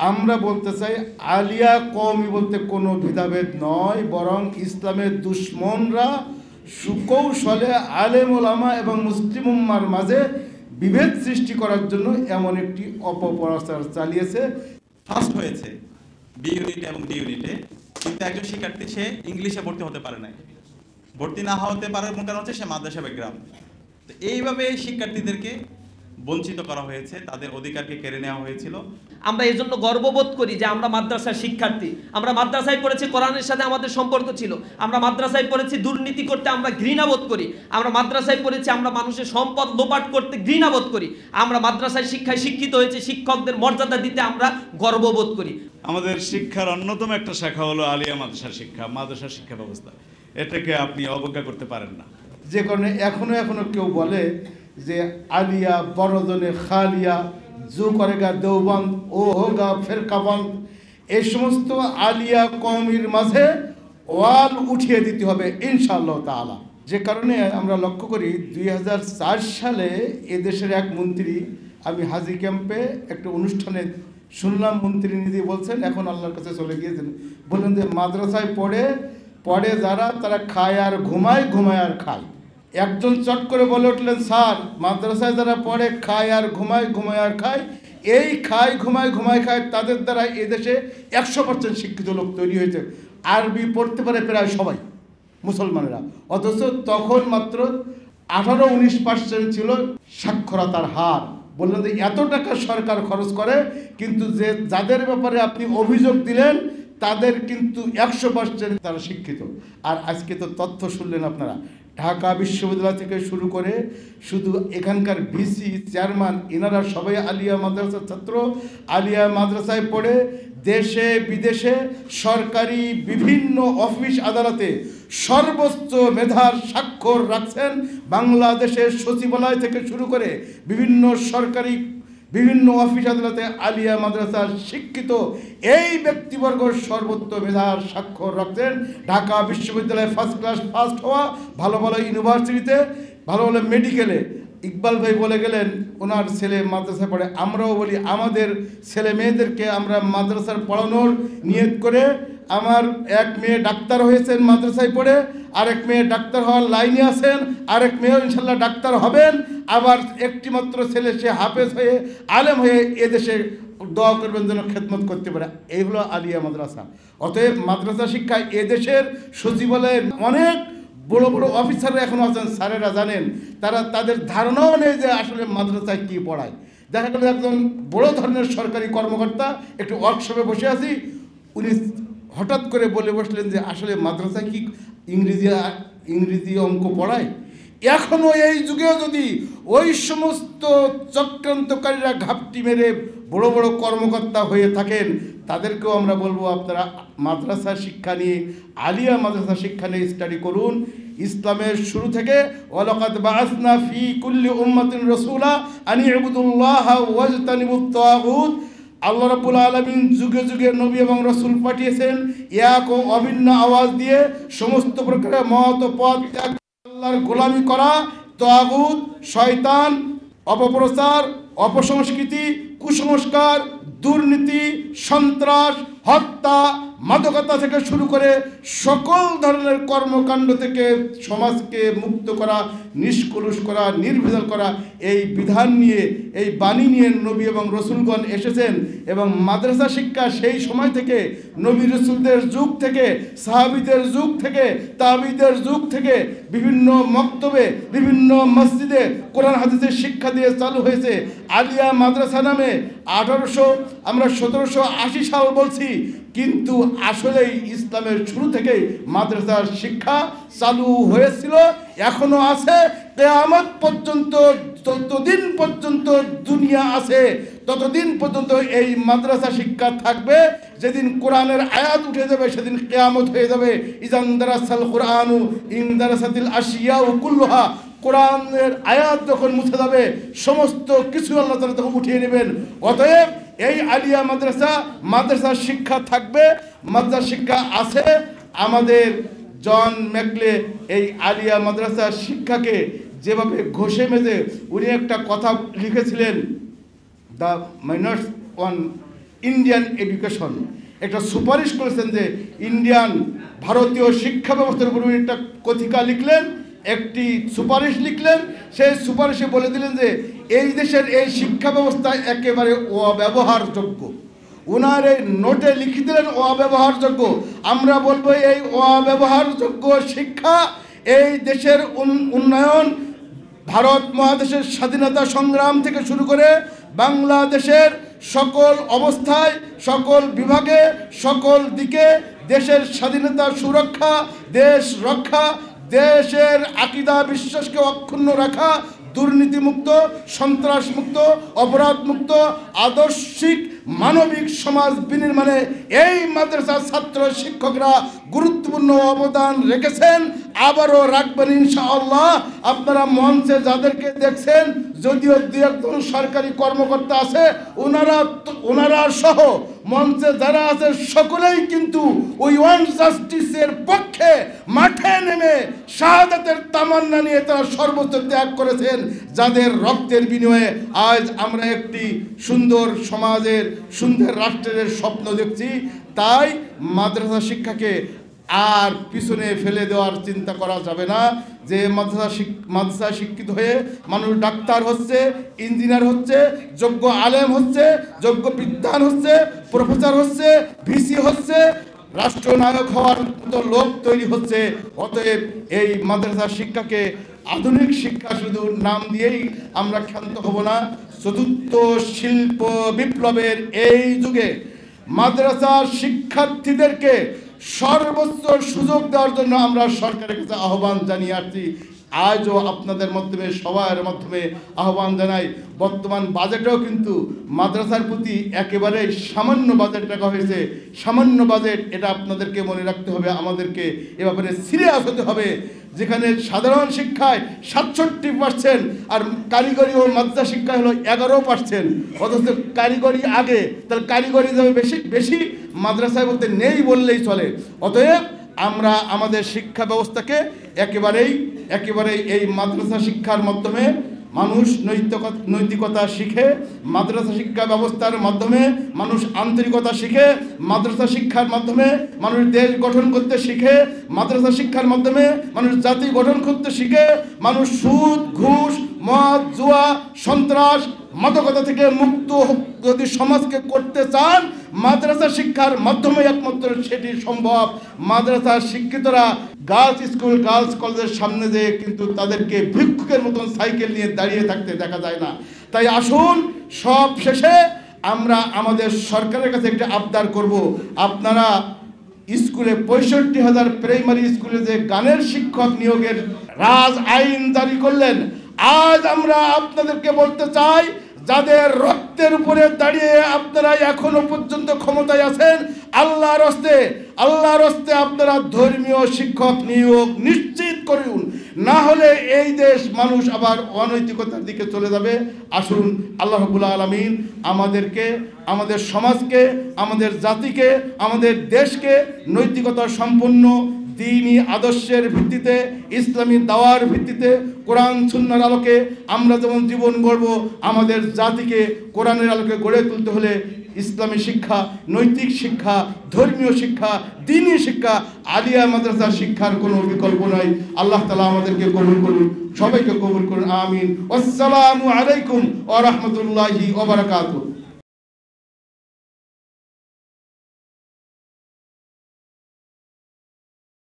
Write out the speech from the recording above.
আমরা বলতে চাই আলিয়া কওমি বলতে কোনো ভেদাভেদ নয়, বরং ইসলামের দুশ্মনরা সুকৌশলে আলেম ওলামা এবং মুসলিম উম্মার মাঝে বিভেদ সৃষ্টি করার জন্য এমন একটি অপপ্রচার চালিয়েছে। ফার্স্ট হয়েছে বি ইউনিটে এবং ডি ইউনিটে, কিন্তু একজন শিক্ষার্থী সে ইংলিশে ভর্তি হতে পারে নাই। ভর্তি না হতে পারার কারণ হচ্ছে সে মাদ্রাসা ব্যাকগ্রাউন্ড। তো এইভাবে শিক্ষার্থীদেরকে বঞ্চিত করা হয়েছে, তাদের অধিকারকে কেড়ে নেওয়া হয়েছিল। আমরা এই জন্য গর্ববোধ করি যে আমরা মাদ্রাসার শিক্ষার্থী। আমরা মাদ্রাসায় পড়েছি, কোরআনের সাথে আমাদের সম্পর্ক ছিল। আমরা মাদ্রাসায় পড়েছি, দুর্নীতি করতে আমরা ঘৃণাবোধ করি। আমরা মাদ্রাসায় পড়েছি, আমরা মানুষের সম্পদ লোপাট করতে ঘৃণাবোধ করি। আমরা মাদ্রাসায় শিক্ষায় শিক্ষিত হয়েছে, শিক্ষকদের মর্যাদা দিতে আমরা গর্ববোধ করি। আমাদের শিক্ষার অন্যতম একটা শাখা হলো আলিয়া মাদ্রাসা শিক্ষা, মাদ্রাসা শিক্ষা ব্যবস্থা। এটাকে আপনি অবজ্ঞা করতে পারেন না। যে কারণে এখনো কেউ বলে যে আলিয়া বড়জনে খালিয়া জু করেগা দেওবন্দ ও হোগা ফেরকাবন্দ, এই সমস্ত আলিয়া কওমির মাঝে ওয়াল উঠিয়ে দিতে হবে ইনশাআল্লাহ তাআলা। যে কারণে আমরা লক্ষ্য করি 2004 সালে এদেশের এক মন্ত্রী, আমি হাজি ক্যাম্পে একটা অনুষ্ঠানে শুনলাম, মন্ত্রী নিজে বলছেন, এখন আল্লাহর কাছে চলে গিয়েছেন, বললেন যে মাদ্রাসায় পড়ে যারা তারা খায় আর ঘুমায়, ঘুমায় আর খায়। একজন চট করে বলে উঠলেন, স্যার মাদ্রাসায় যারা পড়ে খায় আর ঘুমায়, ঘুমায় আর খায়, এই খায় ঘুমায় খায় তাদের দ্বারা এদেশে 100% শিক্ষিত লোক তৈরি হয়েছে। আরবি পড়তে পারে প্রায় সবাই মুসলমানেরা, অথচ তখন মাত্র 18-19% ছিল সাক্ষরতার হার। বললেন যে এত টাকা সরকার খরচ করে, কিন্তু যাদের ব্যাপারে আপনি অভিযোগ দিলেন তাদের কিন্তু 100% তারা শিক্ষিত। আর আজকে তো তথ্য শুনলেন আপনারা, ঢাকা বিশ্ববিদ্যালয় থেকে শুরু করে শুধু এখানকার ভিসি চেয়ারম্যান এনারা সবাই আলিয়া মাদ্রাসার ছাত্র। আলিয়া মাদ্রাসায় পড়ে দেশে বিদেশে সরকারি বিভিন্ন অফিস আদালতে সর্বোচ্চ মেধার স্বাক্ষর রাখছেন। বাংলাদেশের সচিবালয় থেকে শুরু করে বিভিন্ন অফিস আদালতে আলিয়া মাদ্রাসার শিক্ষিত এই ব্যক্তিবর্গ সর্বোচ্চ মেধার স্বাক্ষর রাখছেন। ঢাকা বিশ্ববিদ্যালয়ে ফার্স্ট হওয়া, ভালো ইউনিভার্সিটিতে, ভালো মেডিকেলে। ইকবাল ভাই বলে গেলেন ওনার ছেলে মাদ্রাসায় পড়ে, আমরাও বলি আমাদের ছেলে মেয়েদেরকে আমরা মাদ্রাসার পড়ানোর নিয়ত করে, আমার এক মেয়ে ডাক্তার হয়েছেন মাদ্রাসায় পড়ে, আরেক মেয়ে ডাক্তার হওয়ার লাইনে আছেন, আরেক মেয়েও ইনশাল্লাহ ডাক্তার হবেন, আবার একটি মাত্র ছেলে সে হাফেজ হয়ে আলেম হয়ে এদেশে দোয়া করবেন যেন খেদমত করতে পারে। এই হলো আলিয়া মাদ্রাসা। অতএব মাদ্রাসা শিক্ষায় এদেশের সচিবালয়ের অনেক বড় অফিসাররা এখনও আছেন, স্যারেরা জানেন, তাদের ধারণাও নেই যে আসলে মাদ্রাসায় কী পড়ায়। দেখা গেল একজন বড় ধরনের সরকারি কর্মকর্তা একটু ওয়ার্কশপে বসে আছি, উনি হঠাৎ করে বলে বসলেন যে আসলে মাদ্রাসায় কি ইংরেজি অঙ্ক পড়ায়। এখনও এই যুগেও যদি ওই সমস্ত চক্রান্তকারীরা ঘাপটি মেরে বড় কর্মকর্তা হয়ে থাকেন, তাদেরকেও আমরা বলবো আপনারা মাদ্রাসা শিক্ষা নিয়ে, আলিয়া মাদ্রাসা শিক্ষা নিয়ে স্টাডি করুন। ইসলামের শুরু থেকে ওয়ালাকাদ বাআসনা ফি কুল্লি উম্মাতিন রাসূলা আনি ইবুদুল্লাহা ওয়াজতানিবুত তাগুত। আল্লাহ রাব্বুল আলামিন যুগে যুগে নবী এবং রাসূল পাঠিয়েছেন এক ও অভিন্ন আওয়াজ দিয়ে সমস্ত প্রকারের মত পথ ত্যাগ, আল্লাহর গোলামি করা, তাগুত, শয়তান, অপপ্রচার, অপসংস্কৃতি, কুসংস্কার, দুর্নীতি, সন্ত্রাস, হত্যা, মাদকতা থেকে শুরু করে সকল ধরনের কর্মকাণ্ড থেকে সমাজকে মুক্ত করা, নিষ্কলুষ করা, নির্ভেজাল করা, এই বিধান নিয়ে, এই বাণী নিয়ে নবী এবং রসুলগণ এসেছেন। এবং মাদ্রাসা শিক্ষা সেই সময় থেকে, নবী রসুলদের যুগ থেকে, সাহাবীদের যুগ থেকে, তাবিদের যুগ থেকে বিভিন্ন মক্তবে, বিভিন্ন মসজিদে কোরআন হাদিসের শিক্ষা দিয়ে চালু হয়েছে। আলিয়া মাদ্রাসা নামে আমরা 1780 সাল বলছি, কিন্তু আসলেই ইসলামের শুরু থেকেই মাদ্রাসার শিক্ষা চালু হয়েছিল, এখনো আছে। কিয়ামত পর্যন্ত, যতদিন পর্যন্ত দুনিয়া আছে ততদিন পর্যন্ত এই মাদ্রাসা শিক্ষা থাকবে। যেদিন কোরআনের আয়াত উঠে যাবে সেদিন কিয়ামত হয়ে যাবে। ইযান দারাসাল কুরআনু ইনদারাসাতিল আশিয়াউ কুল্লুহা। কোরআনের আয়াত যখন মুছে যাবে সমস্ত কিছু আল্লাহ তাআলা তখন উঠিয়ে নেবেন। অতএব এই আলিয়া মাদ্রাসা শিক্ষা থাকবে, মাদ্রাসা শিক্ষা আছে। আমাদের জন ম্যাকলে এই আলিয়া মাদ্রাসা শিক্ষাকে যেভাবে ঘষে মেজে উনি একটা কথা লিখেছিলেন, the minors on Indian education, একটা সুপারিশ করেছেন যে ভারতীয় শিক্ষা ব্যবস্থার উপর একটা কথিকা লিখলেন, একটি সুপারিশ লিখলেন। সেই সুপারিশে বলে দিলেন যে এই দেশের এই শিক্ষা ব্যবস্থা একেবারে অব্যবহারযোগ্য। ওনার এই নোটে লিখে দিলেন অব্যবহারযোগ্য। আমরা বলবো এই অব্যবহারযোগ্য শিক্ষা এই দেশের উন্নয়ন, ভারত মহাদেশের স্বাধীনতা সংগ্রাম থেকে শুরু করে বাংলাদেশের সকল অবস্থায়, সকল বিভাগে, সকল দিকে দেশের স্বাধীনতা সুরক্ষা, দেশ রক্ষা, দেশের আকীদা বিশ্বাসকে অক্ষুণ্ণ রাখা, দুর্নীতিমুক্ত, সন্ত্রাসমুক্ত, অপরাধমুক্ত, আদর্শিক মানবিক সমাজ বিনির্মাণে এই মাদ্রাসার ছাত্র শিক্ষকরা গুরুত্বপূর্ণ অবদান রেখেছেন, আবারও রাখবেন ইনশাআল্লাহ। আপনারা মঞ্চে যাদেরকে দেখছেন, যদিও দু একজন সরকারি কর্মকর্তা আছে, ওনারা সহ মঞ্চে যারা আছে সকলেই কিন্তু ওই ওয়ান জাস্টিসের পক্ষে মাঠে নেমে শাহাদাতের তামান্না নিয়ে তারা সর্বোচ্চ ত্যাগ করেছেন, যাদের রক্তের বিনিময়ে আজ আমরা একটি সুন্দর সমাজের, সুন্দর রাষ্ট্রের স্বপ্ন দেখছি। তাই মাদ্রাসা শিক্ষাকে আর পিছনে ফেলে দেওয়ার চিন্তা করা যাবে না। যে মাদ্রাসা শিক্ষিত হয়ে মানুষ ডাক্তার হচ্ছে, ইঞ্জিনিয়ার হচ্ছে, যোগ্য আলেম হচ্ছে, যোগ্য বিদ্বান হচ্ছে, প্রফেসর হচ্ছে, ভিসি হচ্ছে, রাষ্ট্রনায়ক হওয়ার মতো লোক তৈরি হচ্ছে। অতএব এই মাদ্রাসা শিক্ষাকে আধুনিক শিক্ষা শুধু নাম দিয়েই আমরা ক্ষান্ত হব না। চতুর্থ শিল্প বিপ্লবের এই যুগে মাদ্রাসার শিক্ষার্থীদেরকে সর্বোচ্চ সুযোগ দেওয়ার জন্য আমরা সরকারের কাছে আহ্বান জানিয়ে আসছি। আজও আপনাদের মাধ্যমে, সবার মাধ্যমে আহ্বান জানাই, বর্তমান বাজেটেও কিন্তু মাদ্রাসার প্রতি একেবারে সামান্য বাজেট রাখা হয়েছে। সামান্য বাজেট, এটা আপনাদেরকে মনে রাখতে হবে, আমাদেরকে এ ব্যাপারে সিরিয়াস হতে হবে। যেখানে সাধারণ শিক্ষায় 67% আর কারিগরি ও মাদ্রাসা শিক্ষায় হলো 11%, অথচ কারিগরি আগে, তাহলে কারিগরি যাবে বেশি বেশি, মাদ্রাসায় বলতে নেই বললেই চলে। অতএব আমরা আমাদের শিক্ষা ব্যবস্থাকে একেবারেই এই মাদ্রাসা শিক্ষার মাধ্যমে মানুষ নৈতিকতা শিখে, মাদ্রাসা শিক্ষা ব্যবস্থার মাধ্যমে মানুষ আন্তরিকতা শিখে, মাদ্রাসা শিক্ষার মাধ্যমে মানুষ দেশ গঠন করতে শিখে, মাদ্রাসা শিক্ষার মাধ্যমে মানুষ জাতি গঠন করতে শিখে, মানুষ সুদ, ঘুষ, মদ, জুয়া, সন্ত্রাস, মাদকতা থেকে মুক্ত যদি সমাজকে করতে চান, মাদ্রাসা শিক্ষার মাধ্যমে একমাত্র সেটি সম্ভব। মাদ্রাসার শিক্ষিতরা গার্লস স্কুল, গার্লস কলেজের সামনে যেয়ে কিন্তু তাদেরকে ভিক্ষুকের মতন সাইকেল নিয়ে দাঁড়িয়ে থাকতে দেখা যায় না। তাই আসুন, সব শেষে আমরা আমাদের সরকারের কাছে একটা আবদার করব, আপনারা স্কুলে 65,000 প্রাইমারি স্কুলে যে গানের শিক্ষক নিয়োগের রাজ আইন জারি করলেন, আজ আমরা আপনাদেরকে বলতে চাই, যাদের রক্তের উপরে দাঁড়িয়ে আপনারা এখনো পর্যন্ত ক্ষমতায় আছেন, আল্লাহর হস্তে আপনারা ধর্মীয় শিক্ষক নিয়োগ নিশ্চিত করুন, না হলে এই দেশ মানুষ আবার অনৈতিকতার দিকে চলে যাবে। আসুন, আল্লাহ রাব্বুল আলামিন আমাদেরকে, আমাদের সমাজকে, আমাদের জাতিকে, আমাদের দেশকে নৈতিকতা সম্পন্ন দ্বীনি আদর্শের ভিত্তিতে, ইসলামী দাওয়ার ভিত্তিতে, কোরআন সুন্নাহর আলোকে আমরা যেমন জীবন গড়ব, আমাদের জাতিকে কোরআনের আলোকে গড়ে তুলতে হলে ইসলামী শিক্ষা, নৈতিক শিক্ষা, ধর্মীয় শিক্ষা, দ্বীনি শিক্ষা, আলিয়া মাদ্রাসা শিক্ষার কোনো বিকল্প নাই। আল্লাহ তাআলা আমাদেরকে কবুল করুন, সবাইকে কবুল করুন, আমিন। আসসালামু আলাইকুম ওয়া রাহমাতুল্লাহি ওয়া বারাকাতুহু।